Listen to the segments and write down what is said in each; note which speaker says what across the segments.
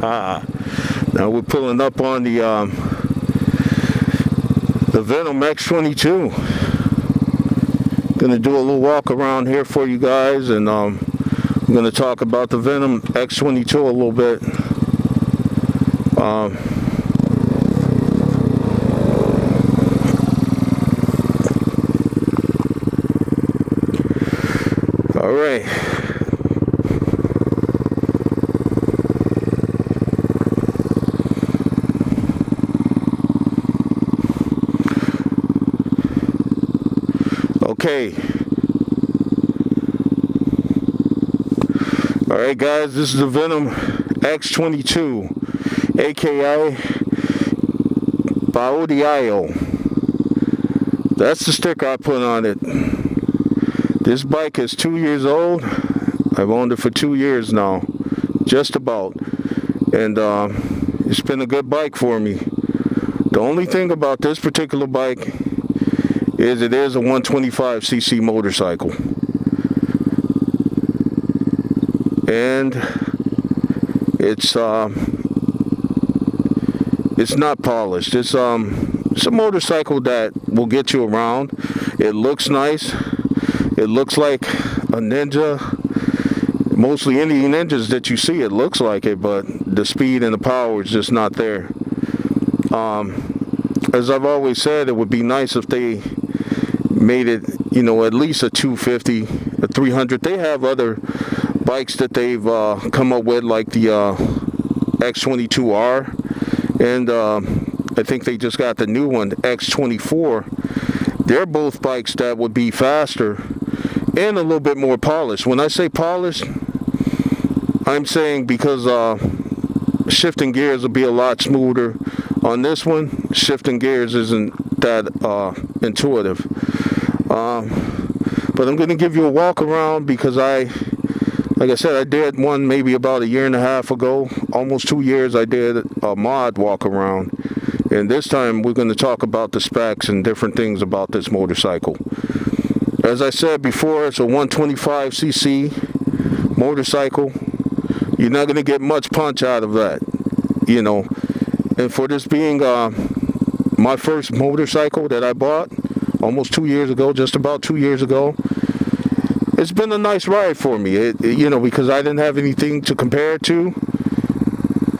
Speaker 1: Now we're pulling up on the Venom X22. Gonna do a little walk around here for you guys, and I'm gonna talk about the Venom X22 a little bit. All right. Okay. All right, guys, this is the Venom X22, aka Baudio. That's the sticker I put on it. This bike is 2 years old. I've owned it for 2 years now, just about. And it's been a good bike for me. The only thing about this particular bike is it is a 125cc motorcycle. And it's not polished. It's a motorcycle that will get you around. It looks nice. It looks like a Ninja. Mostly any Ninjas that you see, it looks like it, but the speed and the power is just not there. As I've always said, it would be nice if they made it, you know, at least a 250, a 300. They have other bikes that they've come up with, like the X22R, and I think they just got the new one, X24. They're both bikes that would be faster and a little bit more polished. When I say polished, I'm saying because shifting gears will be a lot smoother. On this one, shifting gears isn't that intuitive. But I'm going to give you a walk around because like I said, I did one maybe about 1.5 years ago, almost 2 years. I did a mod walk around. And this time we're going to talk about the specs and different things about this motorcycle. As I said before, it's a 125cc motorcycle. You're not going to get much punch out of that, you know. And for this being my first motorcycle that I bought almost 2 years ago, just about 2 years ago, it's been a nice ride for me. You know, because I didn't have anything to compare it to.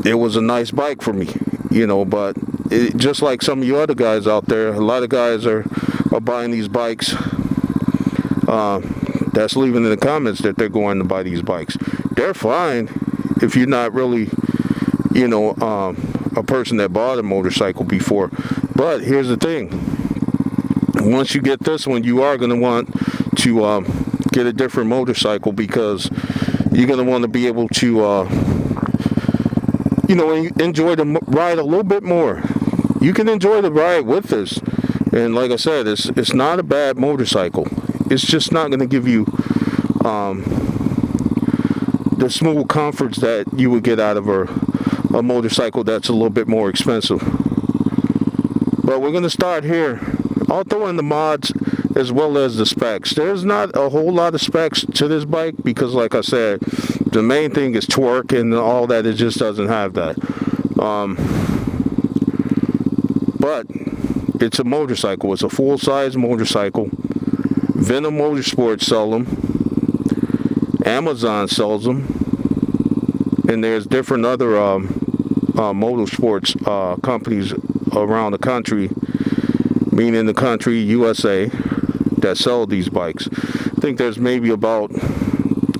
Speaker 1: It was a nice bike for me, you know. But just like some of you other guys out there, a lot of guys are buying these bikes. That's leaving in the comments that they're going to buy these bikes. They're fine if you're not really, you know, a person that bought a motorcycle before. But here's the thing. Once you get this one, you are going to want to get a different motorcycle, because you're going to want to be able to, you know, enjoy the ride a little bit more. You can enjoy the ride with this. And like I said, it's not a bad motorcycle. It's just not going to give you the smooth comforts that you would get out of a motorcycle that's a little bit more expensive. But we're going to start here. I'll throw in the mods as well as the specs. There's not a whole lot of specs to this bike because, like I said, the main thing is torque and all that. It just doesn't have that. But it's a motorcycle. It's a full-size motorcycle. Venom Motorsports sell them. Amazon sells them. And there's different other motorsports companies around the country, meaning the country, USA, that sell these bikes. I think there's maybe about,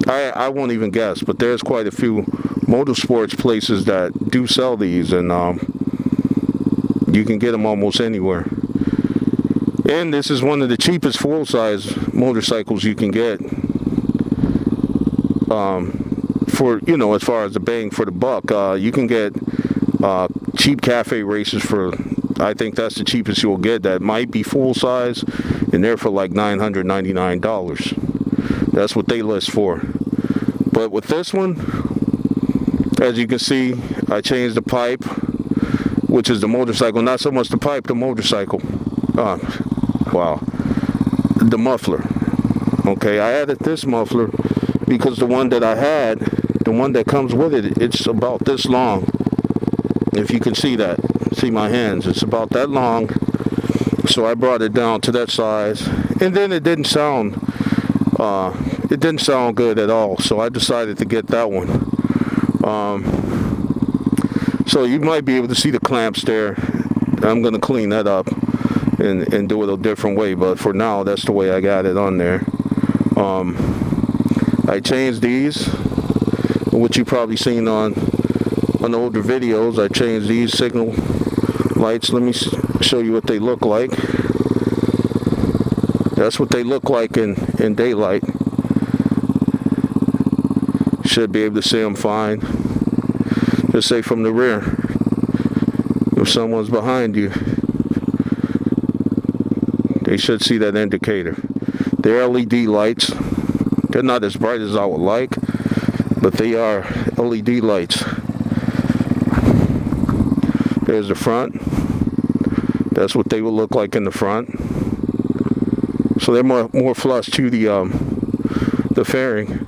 Speaker 1: I won't even guess, but there's quite a few motorsports places that do sell these, and you can get them almost anywhere. And this is one of the cheapest full-size motorcycles you can get. For, you know, as far as the bang for the buck, you can get cheap cafe races for, I think that's the cheapest you'll get. That might be full-size, and they're for like $999. That's what they list for. But with this one, as you can see, I changed the pipe, which is the motorcycle, not so much the pipe, the motorcycle. Wow. The muffler. Okay, I added this muffler because the one that I had, the the one that comes with it, it's about this long. If you can see that, see my hands, it's about that long. So I brought it down to that size, and then it didn't sound good at all. So I decided to get that one. So you might be able to see the clamps there. I'm going to clean that up and do it a different way, but for now, that's the way I got it on there. I changed these, which you probably seen on older videos. I changed these signal lights. Let me show you what they look like. That's what they look like in daylight. Should be able to see them fine. Just say from the rear, if someone's behind you, they should see that indicator. They're LED lights. They're not as bright as I would like, but they are LED lights. There's the front. That's what they will look like in the front. So they're more flush to the fairing.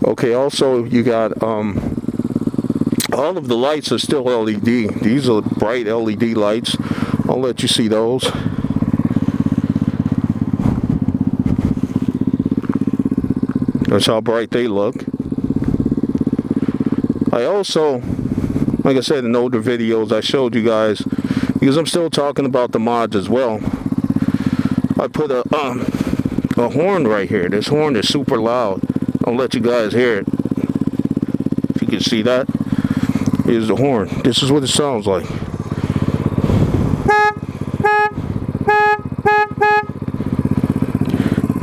Speaker 1: Okay, also you got all of the lights are still LED. These are bright LED lights. I'll let you see those. That's how bright they look. I also, like I said in older videos, I showed you guys, because I'm still talking about the mods as well. I put a horn right here. This horn is super loud. I'll let you guys hear it. If you can see that, here's the horn. This is what it sounds like.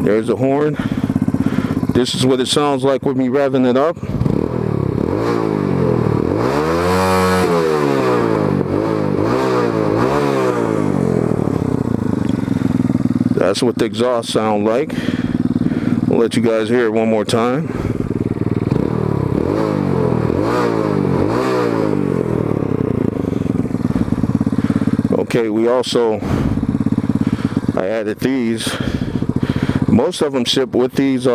Speaker 1: There's the horn. This is what it sounds like with me revving it up. That's what the exhaust sound like. I'll let you guys hear it one more time. Okay, we also, I added these. Most of them ship with these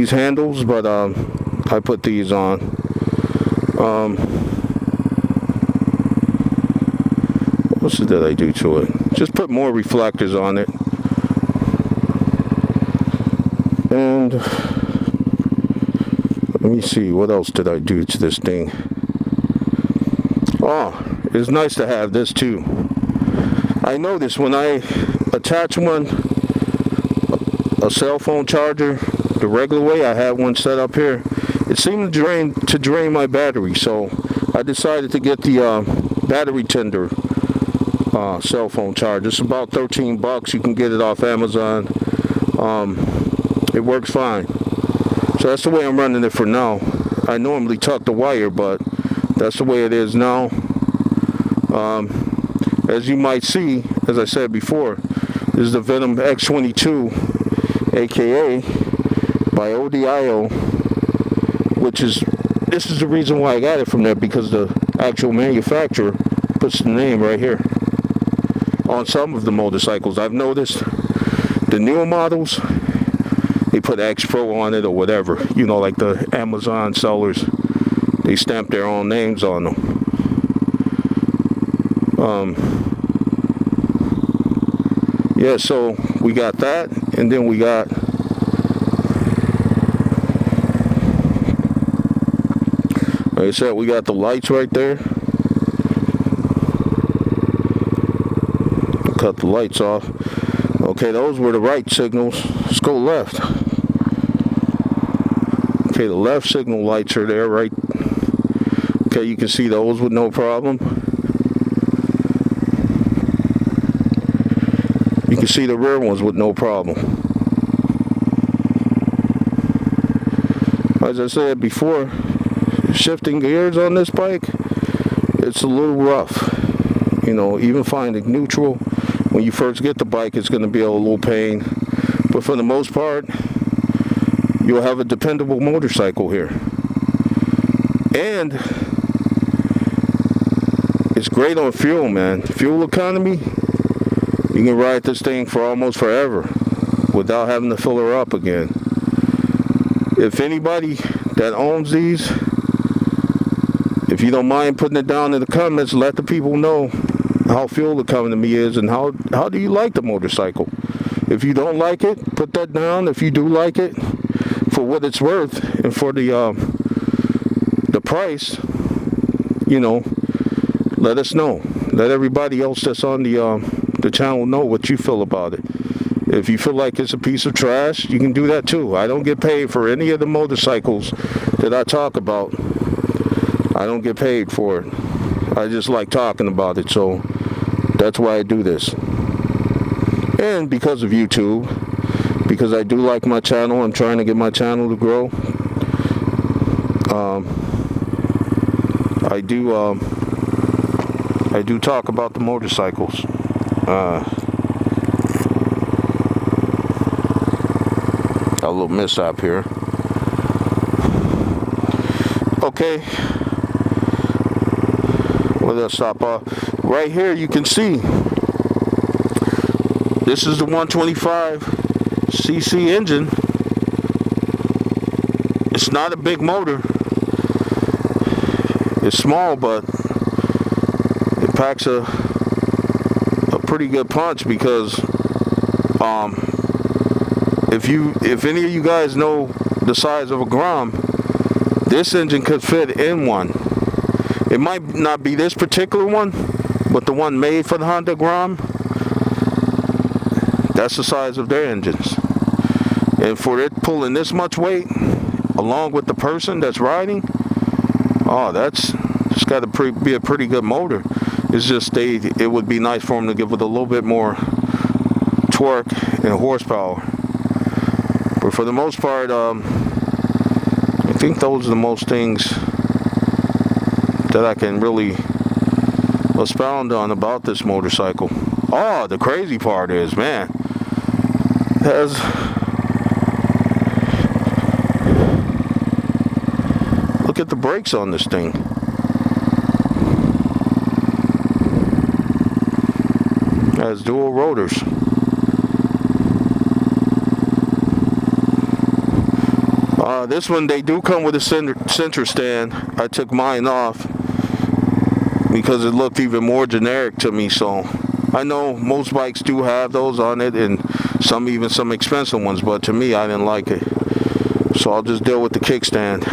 Speaker 1: handles, but I put these on. What else did I do to it? Just put more reflectors on it. And let me see, what else did I do to this thing? Oh, it's nice to have this too. I noticed when I attach a cell phone charger the regular way, I had one set up here, it seemed to drain my battery, so I decided to get the battery tender cell phone charger. It's about 13 bucks. You can get it off Amazon. It works fine. So that's the way I'm running it for now. I normally tuck the wire, but that's the way it is now. As you might see, as I said before, this is the Venom X22, aka by ODIO, this is the reason why I got it from there, because the actual manufacturer puts the name right here on some of the motorcycles. I've noticed the newer models, they put Xpro on it or whatever, you know, like the Amazon sellers, they stamp their own names on them. Yeah, so we got that, and then we got like I said, we got the lights right there. Cut the lights off. Okay, those were the right signals. Let's go left. Okay, the left signal lights are there, right? Okay, you can see those with no problem. You can see the rear ones with no problem. As I said before, shifting gears on this bike, it's a little rough. You know, even finding neutral, when you first get the bike, it's going to be a little pain. But for the most part, you'll have a dependable motorcycle here. And it's great on fuel, man. Fuel economy, you can ride this thing for almost forever without having to fill her up again. If anybody that owns these, if you don't mind putting it down in the comments, let the people know how fuel economy is and how do you like the motorcycle. If you don't like it, put that down. If you do like it, for what it's worth and for the price, you know, let us know. Let everybody else that's on the channel know what you feel about it. If you feel like it's a piece of trash, you can do that too. I don't get paid for any of the motorcycles that I talk about. I don't get paid for it. I just like talking about it, so that's why I do this. And because of YouTube, because I do like my channel, I'm trying to get my channel to grow. I do talk about the motorcycles. A little mishap here. Okay. Well, let's stop off. Right here you can see this is the 125cc engine. It's not a big motor. It's small, but it packs a pretty good punch because if any of you guys know the size of a Grom, this engine could fit in one. It might not be this particular one, but the one made for the Honda Grom, that's the size of their engines. And for it pulling this much weight, along with the person that's riding, oh, it's got to be a pretty good motor. It's just it would be nice for them to give it a little bit more torque and horsepower. But for the most part, I think those are the most things that I can really expound on about this motorcycle. Oh, the crazy part is, man, look at the brakes on this thing. It has dual rotors. This one, they do come with a center stand. I took mine off because it looked even more generic to me. So I know most bikes do have those on it, and even some expensive ones, but to me, I didn't like it. So I'll just deal with the kickstand.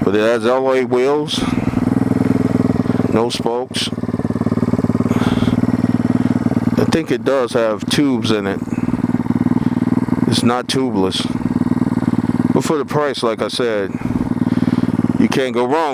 Speaker 1: But it has alloy wheels, no spokes. I think it does have tubes in it. It's not tubeless. But for the price, like I said, you can't go wrong.